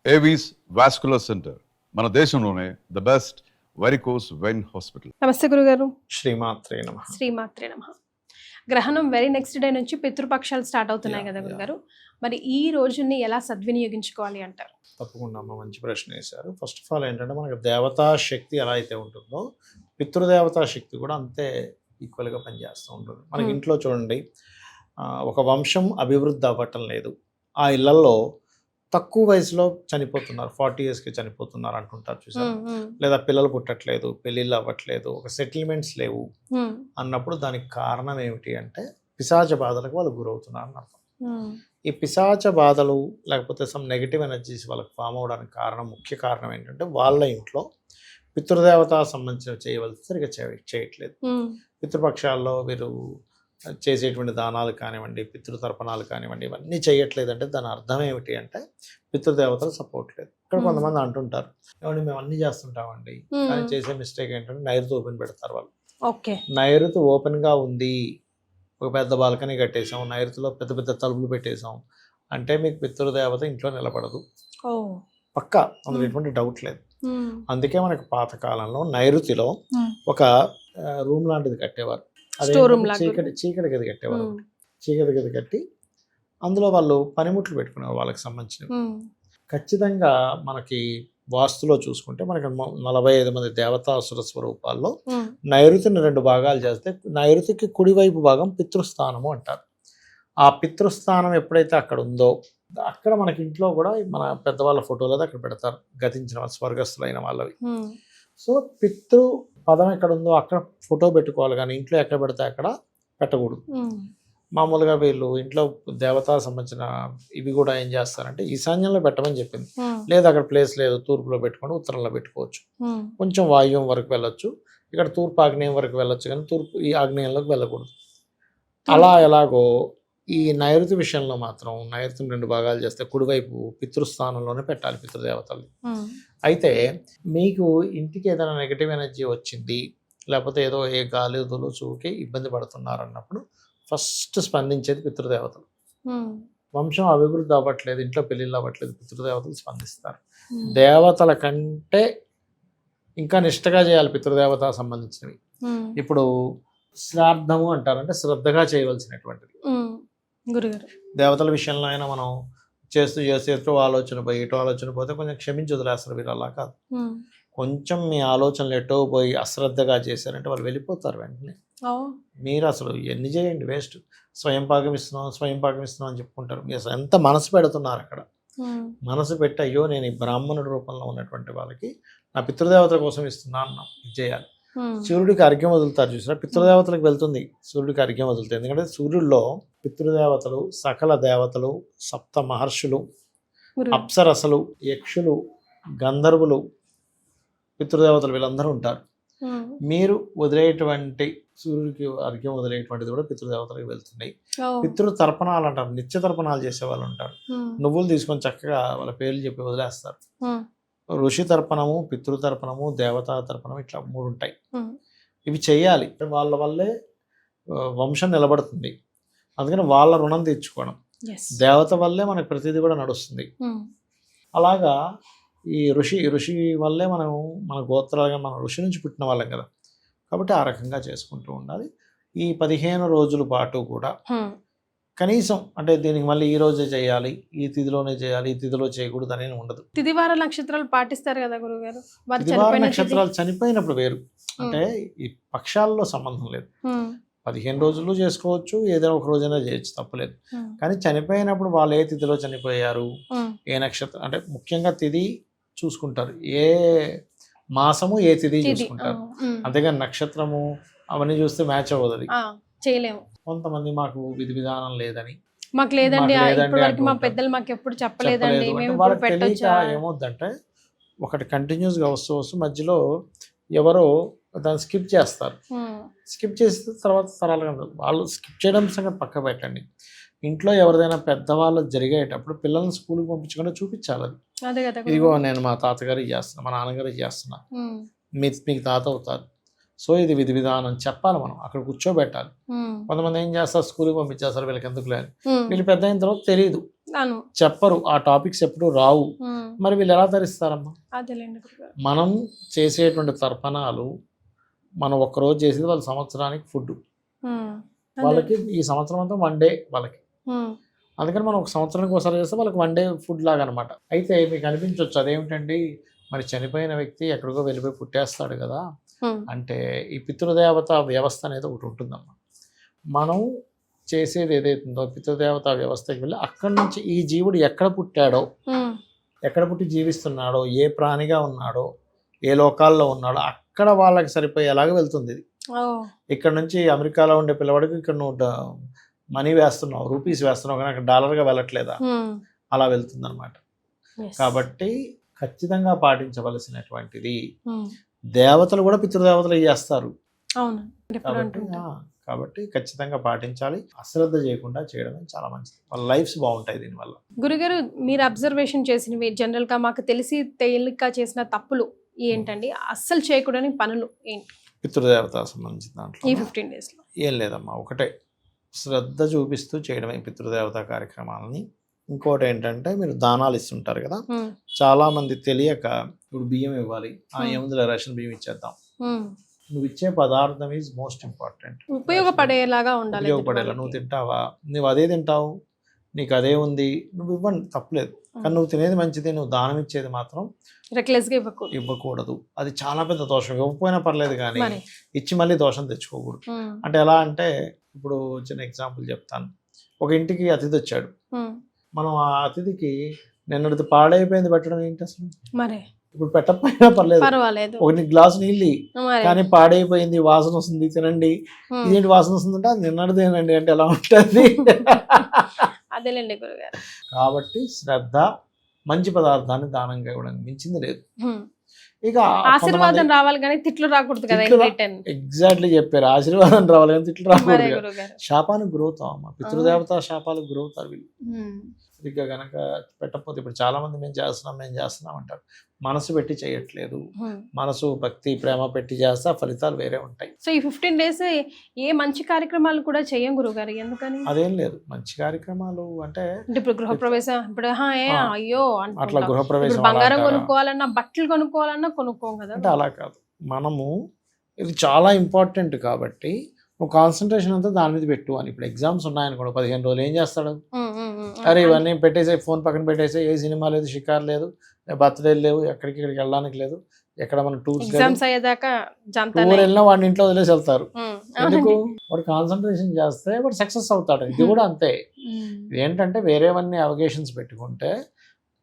Avis vascular centre మన దేశంలోనే the best varicose vein hospital. నమస్తే గురుగారు. శ్రీమాత్రే నమః. శ్రీమాత్రే నమః. గ్రహణం వెరీ నెక్స్ట్ డే నుంచి పితృపక్షాలు స్టార్ట్ అవుతున్నాయి కదా గురుగారు, మరి ఈ రోజుని ఎలా సద్వినియోగించుకోవాలి అంటారు? తప్పకుండా అమ్మ, మంచి ప్రశ్న వేశారు. ఫస్ట్ ఆఫ్ ఆల్ ఏంటంటే, మనకు దేవతా శక్తి ఎలా అయితే ఉంటుందో పితృదేవతా శక్తి కూడా అంతే ఈక్వల్గా పనిచేస్తూ ఉంటుంది. మనకి ఇంట్లో చూడండి, ఒక వంశం అభివృద్ధి అవ్వటం లేదు, ఆ ఇళ్లలో తక్కువ వయసులో చనిపోతున్నారు, 40 yearsకి చనిపోతున్నారు అంటుంటారు చూసారు. లేదా పిల్లలు పుట్టట్లేదు, పెళ్ళిళ్ళు అవ్వట్లేదు, ఒక సెటిల్మెంట్స్ లేవు అన్నప్పుడు దానికి కారణం ఏమిటి అంటే పిశాచ బాధలకు వాళ్ళు గురవుతున్నారు అని అర్థం. ఈ పిశాచ బాధలు లేకపోతే సమ్ నెగిటివ్ ఎనర్జీస్ వాళ్ళకి ఫామ్ అవడానికి ముఖ్య కారణం ఏంటంటే వాళ్ళ ఇంట్లో పితృదేవత సంబంధించిన చేయవలసి సరిగ్గా చేయట్లేదు. పితృపక్షాల్లో వీరు చేసేటువంటి దానాలు కానివ్వండి, పితృతర్పణాలు కానివ్వండి, ఇవన్నీ చేయట్లేదంటే దాని అర్థం ఏమిటి అంటే పితృదేవతలు సపోర్ట్ లేదు. ఇక్కడ కొంతమంది అంటుంటారు, ఏమంటే మేము అన్ని చేస్తుంటామండి, కానీ చేసే మిస్టేక్ ఏంటంటే నైరుతి ఓపెన్ పెడతారు వాళ్ళు. నైరుతి ఓపెన్గా ఉంది, ఒక పెద్ద బాల్కనీ కట్టేసాం, నైరుతిలో పెద్ద పెద్ద తలుపులు పెట్టేసాం అంటే మీకు పితృదేవత ఇంట్లో నిలబడదు, పక్కా, అందులో ఎటువంటి డౌట్ లేదు. అందుకే మనకు పాతకాలంలో నైరుతిలో ఒక రూమ్ లాంటిది కట్టేవారు, చీకటి గది కట్టేవారు. చీకటి గది కట్టి అందులో వాళ్ళు పనిముట్లు పెట్టుకునేవారు వాళ్ళకి సంబంధించినవి. ఖచ్చితంగా మనకి వాస్తులో చూసుకుంటే మనకి 45 మంది దేవతాసుర స్వరూపాల్లో నైరుతిని 2 భాగాలు చేస్తే నైరుతికి కుడివైపు భాగం పితృస్థానము అంటారు. ఆ పితృస్థానం ఎప్పుడైతే అక్కడ ఉందో అక్కడ మనకి ఇంట్లో కూడా మన పెద్దవాళ్ళ ఫోటోలు అక్కడ పెడతారు, గతించిన వాళ్ళు, స్వర్గస్థులైన వాళ్ళవి. సో పితృ పదం ఎక్కడ ఉందో అక్కడ ఫోటో పెట్టుకోవాలి, కానీ ఇంట్లో ఎక్కడ పెడితే అక్కడ పెట్టకూడదు. మామూలుగా వీళ్ళు ఇంట్లో దేవతా సంబంధించిన ఇవి కూడా ఏం చేస్తారంటే ఈశాన్యంలో పెట్టమని చెప్పింది, లేదా అక్కడ ప్లేస్ లేదు, తూర్పులో పెట్టుకొని ఉత్తరంలో పెట్టుకోవచ్చు, కొంచెం వాయువ్యం వరకు వెళ్ళొచ్చు, ఇక్కడ తూర్పు ఆగ్నేయం వరకు వెళ్ళొచ్చు, కానీ తూర్పు ఈ ఆగ్నేయంలోకి వెళ్ళకూడదు. అలా ఎలాగో ఈ నైరుతి విషయంలో మాత్రం నైరుతిని 2 భాగాలు చేస్తే కుడివైపు పితృస్థానంలోనే పెట్టాలి పితృదేవతలు. అయితే మీకు ఇంటికి ఏదైనా నెగిటివ్ ఎనర్జీ వచ్చింది, లేకపోతే ఏదో ఏ గాలిదులు చూకి ఇబ్బంది పడుతున్నారు అన్నప్పుడు ఫస్ట్ స్పందించేది పితృదేవతలు. వంశం అభివృద్ధి అవ్వట్లేదు, ఇంట్లో పెళ్ళిళ్ళు అవ్వట్లేదు, పితృదేవతలు స్పందిస్తారు. దేవతల కంటే ఇంకా నిష్టగా చేయాలి పితృదేవత సంబంధించినవి. ఇప్పుడు శ్రాద్ధము అంటారంటే శ్రద్ధగా చేయవలసినటువంటిది. దేవతల విషయంలో అయినా మనం చేస్తూ ఎటు ఆలోచన పోయి ఇటు ఆలోచన పోతే కొంచెం క్షమించి వదిలేస్తారు. మీరు అలా కాదు, కొంచెం మీ ఆలోచనలు ఎటో పోయి అశ్రద్ధగా చేశారంటే వాళ్ళు వెళ్ళిపోతారు వెంటనే. మీరు అసలు ఎన్ని చేయండి వేస్ట్, స్వయం పాకమిస్తున్నాం అని చెప్పుకుంటారు. మీరు అసలు ఎంత మనసు పెడుతున్నారు అక్కడ, మనసు పెట్టి అయ్యో నేను ఈ బ్రాహ్మణుడి రూపంలో ఉన్నటువంటి వాళ్ళకి నా పితృదేవతల కోసం ఇస్తున్నా అన్నాం, ఇది చేయాలి. సూర్యుడికి అర్ఘ్యం వదులుతారు చూసినా, పితృదేవతలకు వెళ్తుంది సూర్యుడికి అర్ఘ్యం వదులుతుంది. ఎందుకంటే సూర్యుడిలో పితృదేవతలు, సకల దేవతలు, 7 మహర్షులు, అప్సరసలు, యక్షులు, గంధర్వులు, పితృదేవతలు వీళ్ళందరూ ఉంటారు. మీరు వదిలేటువంటి సూర్యుడికి అర్ఘ్యం వదిలేటువంటిది కూడా పితృదేవతలకు వెళ్తున్నాయి. పితృతర్పణాలు అంటారు, నిత్య తర్పణాలు చేసే వాళ్ళు ఉంటారు, నువ్వులు తీసుకొని చక్కగా వాళ్ళ పేర్లు చెప్పి వదిలేస్తారు. ఋషి తర్పణము, పితృతర్పణము, దేవతా తర్పణం, ఇట్లా 3 ఉంటాయి. ఇవి చెయ్యాలి, వాళ్ళ వల్లే వంశం నిలబడుతుంది. అందుకని వాళ్ళ రుణం తీర్చుకోవడం, దేవత వల్లే మనకు ప్రతిదీ కూడా నడుస్తుంది. అలాగా ఈ ఋషి వల్లే మనం మన గోత్రాలుగా మన ఋషి నుంచి పుట్టిన వాళ్ళం కదా, కాబట్టి ఆ రకంగా చేసుకుంటూ ఉండాలి. ఈ 15 రోజుల పాటు కూడా కనీసం అంటే దీనికి మళ్ళీ ఈ రోజే చేయాలి, ఈ తిథిలోనే చేయాలి, ఈ తిథిలో చేయకూడదు అనేది ఉండదు. తిథివార నక్షత్రాలు పాటిస్తారు కదా గురుగారు, తిథివార నక్షత్రాలు చనిపోయినప్పుడు వేరు, అంటే ఈ పక్షాల్లో సంబంధం లేదు. 15 రోజులు చేసుకోవచ్చు, ఏదైనా ఒక రోజైనా చేయొచ్చు, తప్పలేదు. కానీ చనిపోయినప్పుడు వాళ్ళు ఏ తిథిలో చనిపోయారు, ఏ నక్షత్రం అంటే ముఖ్యంగా తిథి చూసుకుంటారు, ఏ మాసము ఏ తిథి చూసుకుంటారు. అంతేగాని నక్షత్రము అవన్నీ చూస్తే మ్యాచ్ అవ్వదు, చేయలేము. కొంతమంది మాకు విధి విధానం లేదని, మాకు లేదండి మా పెద్దలు మాకు ఎప్పుడు చెప్పలేదండి, ఏమవుద్దంటే ఒకటి కంటిన్యూస్గా వస్తూ మధ్యలో ఎవరో దాన్ని స్కిప్ చేస్తారు. స్కిప్ చేసిన తర్వాత తరాలుగా వాళ్ళు స్కిప్ చేయడం సంగతి పక్క పెట్టండి. ఇంట్లో ఎవరిదైనా పెద్దవాళ్ళు జరిగేటప్పుడు పిల్లల్ని స్కూల్కి పంపించకుండా చూపించాలి. అది ఇదిగో నేను మా తాతగారికి చేస్తున్నా, మా నాన్నగారికి చేస్తున్నా, మీకు తాత అవుతారు, సో ఇది విధి విధానం చెప్పాలి, మనం అక్కడ కూర్చోబెట్టాలి. కొంతమంది ఏం చేస్తారు, స్కూల్కి పంపించేస్తారు, వీళ్ళకి ఎందుకు లేదు, వీళ్ళు పెద్ద అయిన తర్వాత తెలియదు, అవును. చెప్పరు, ఆ టాపిక్స్ ఎప్పుడు రావు. మరి వీళ్ళు ఎలా తరిస్తారమ్మా? అదేలేండి గురుగారు. మనం చేసేటువంటి తర్పణాలు మనం ఒక్కరోజు చేసేది వాళ్ళ సంవత్సరానికి ఫుడ్. వాళ్ళకి ఈ సంవత్సరం అంతా 1 డే వాళ్ళకి. అందుకని మనం ఒక సంవత్సరానికి ఒకసారి చేస్తే వాళ్ళకి 1 డే ఫుడ్ లాగా అనమాట. అయితే మీకు అనిపించవచ్చు అదేమిటండి మరి చనిపోయిన వ్యక్తి ఎక్కడికో వెళ్ళిపోయి పుట్టేస్తాడు కదా అంటే, ఈ పితృదేవత వ్యవస్థ అనేది ఒకటి ఉంటుందమ్మా. మనం చేసేది ఏదైతుందో పితృదేవత వ్యవస్థకి వెళ్ళి అక్కడి నుంచి ఈ జీవుడు ఎక్కడ పుట్టాడో, ఎక్కడ పుట్టి జీవిస్తున్నాడో, ఏ ప్రాణిగా ఉన్నాడో, ఏ లోకాల్లో ఉన్నాడో అక్కడ వాళ్ళకి సరిపోయేలాగా వెళ్తుంది ఇది. ఇక్కడ నుంచి అమెరికాలో ఉండే పిల్లవాడికి ఇక్కడ నువ్వు మనీ వేస్తున్నావు, రూపీస్ వేస్తున్నావు, కానీ అక్కడ డాలర్గా వెళ్ళట్లేదా, అలా వెళ్తుంది అనమాట. కాబట్టి ఖచ్చితంగా పాటించవలసినటువంటిది. దేవతలు కూడా పితృదేవతలు చేస్తారు కాబట్టి ఖచ్చితంగా పాటించాలి. అశ్రద్ధ చేయకుండా చేయడం చాలా మంచిది, వాళ్ళ లైఫ్స్ బాగుంటాయి దీనివల్ల. గురుగారు, మీరు అబ్జర్వేషన్ చేసినవి జనరల్ గా మాకు తెలిసి తేలిక చేసిన తప్పులు ఏంటండి? అస్సలు చేయకూడని పనులు ఏంటి పితృదేవత సంబంధించిన దాంట్లో ఈ 15 days లో? ఏం లేదమ్మా, ఒకటే శ్రద్ధ చూపిస్తూ చేయడమే పితృదేవత కార్యక్రమాలని. ఇంకోటి ఏంటంటే మీరు దానాలు ఇస్తుంటారు కదా, చాలా మంది తెలియక ఇప్పుడు బియ్యం ఇవ్వాలి, ఏముందిలే రేషన్ బియ్యం ఇచ్చేద్దాం. నువ్వు ఇచ్చే పదార్థం ఈజ్ మోస్ట్ ఇంపార్టెంట్, ఉపయోగపడేలాగా ఉండాలి. ఉపయోగపడేలా. నువ్వు తింటావా, నువ్వు అదే తింటావు, నీకు అదే ఉంది, నువ్వు ఇవ్వండి తప్పలేదు. కానీ నువ్వు తినేది మంచిది, నువ్వు దానం ఇచ్చేది మాత్రం రెక్లెస్గా ఇవ్వకూడదు. అది చాలా పెద్ద దోషం. ఇవ్వకపోయినా పర్లేదు కానీ ఇచ్చి మళ్ళీ దోషం తెచ్చుకోకూడదు. అంటే ఎలా అంటే, ఇప్పుడు చిన్న ఎగ్జాంపుల్ చెప్తాను. ఒక ఇంటికి అతిథి వచ్చాడు, మనం ఆ అతిథికి నిన్నటిది పాడైపోయింది పెట్టడం ఏంటి అసలు? మరి ఇప్పుడు పెట్టకపోయినా పర్లేదు, ఒక గ్లాసు నీళ్ళు కానీ పాడైపోయింది, వాసన వస్తుంది, తినండి. ఇదేంటి వాసన వస్తుందంటే అది నిన్నటిదేనండి అంటే ఎలా ఉంటుంది? అదేలేండి గురుగారు. కాబట్టి శ్రద్ధ, మంచి పదార్థాన్ని దానంగా ఇవ్వడానికి మించింది లేదు. ఇక ఆశీర్వాదం రావాలి కానీ తిట్లు రాకూడదు కదా. ఎగ్జాక్ట్లీ చెప్పారు, ఆశీర్వాదం రావాలి కానీ తిట్లు రాకూడదు. శాపానికి గురవుతాం అమ్మా, పితృదేవత శాపాలకు గురవుతారు వీళ్ళు. సరిగ్గా కనుక పెట్టకపోతే, ఇప్పుడు చాలా మంది మేము చేస్తున్నాం అంటారు. మనసు పెట్టి చేయట్లేదు, మనసు భక్తి ప్రేమ పెట్టి చేస్తే ఫలితాలు వేరే ఉంటాయి. సో ఈ 15 days ఏ మంచి కార్యక్రమాలు కూడా చేయం గురుగారు, ఎందుకని? అదేం లేదు, మంచి కార్యక్రమాలు అంటే ఇప్పుడు గృహప్రవేశం, ఇప్పుడు అయ్యో అట్లా గృహప్రవేశం, బంగారం కొనుక్కోవాలన్నా, బట్టలు కొనుక్కోవాలన్నా కొనుక్కోం కదా. అంటే అలా కాదు, మనము ఇది చాలా ఇంపార్టెంట్ కాబట్టి నువ్వు కాన్సన్ట్రేషన్ అంతా దాని మీద పెట్టు అని. ఇప్పుడు ఎగ్జామ్స్ ఉన్నాయనుకోండి, 15 రోజులు ఏం చేస్తాడు? అరే ఇవన్నీ పెట్టేసే, ఫోన్ పక్కన పెట్టేసే, ఏ సినిమా లేదు, షికార్ లేదు, బర్త్డే లేవు, ఎక్కడికి ఇక్కడికి వెళ్ళడానికి లేదు, ఎక్కడ మన టూర్ వెళ్ళినా వాడిని ఇంట్లో వదిలేసి వెళ్తారు. ఎందుకు? వాడు కాన్సన్ట్రేషన్ చేస్తే వాడు సక్సెస్ అవుతాడు. ఇది కూడా అంతే. ఏంటంటే వేరేవన్నీ అవగేషన్స్ పెట్టుకుంటే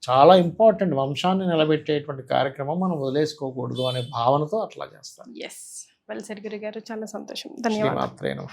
చాలా ఇంపార్టెంట్, వంశాన్ని నిలబెట్టేటువంటి కార్యక్రమం మనం వదిలేసుకోకూడదు అనే భావనతో అట్లా చేస్తాం. వెల్ సెడ్ గురుగారు, చాలా సంతోషం, ధన్యవాదాలు.